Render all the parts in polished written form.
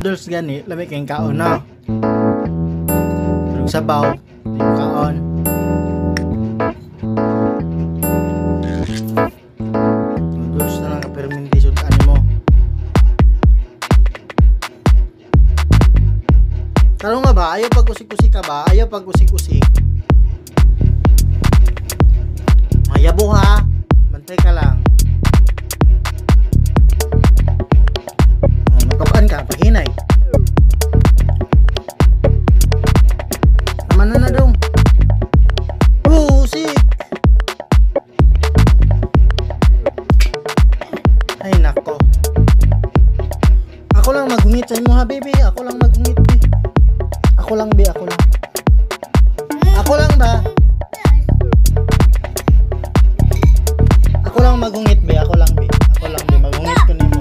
noodles gani, lami kayong kaon na. Pero sabaw, di mo kaon. Noodles na lang ka-fermentation ka mo. Taro nga ba? Ayaw pag usik-usik ka ba? Ayaw pag usik-usik. Mayabo ha. Bantay ka lang. Matukaan ka. Paghinay. Naman na dong. Usik. Ay nako. Ako lang magungit sa imo ha baby. Ako lang magungit be. Ako lang be. Ako lang. Ako lang ba? Ako lang magungit be, ako lang be. Ako lang be, magungit ko nimo.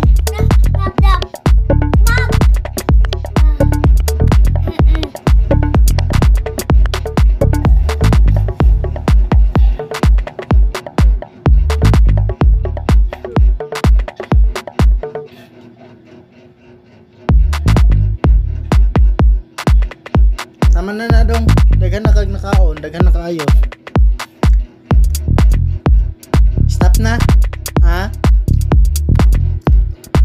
Tama na dong. Daghan na kag nakaon, daghan na kaayo. Stop na.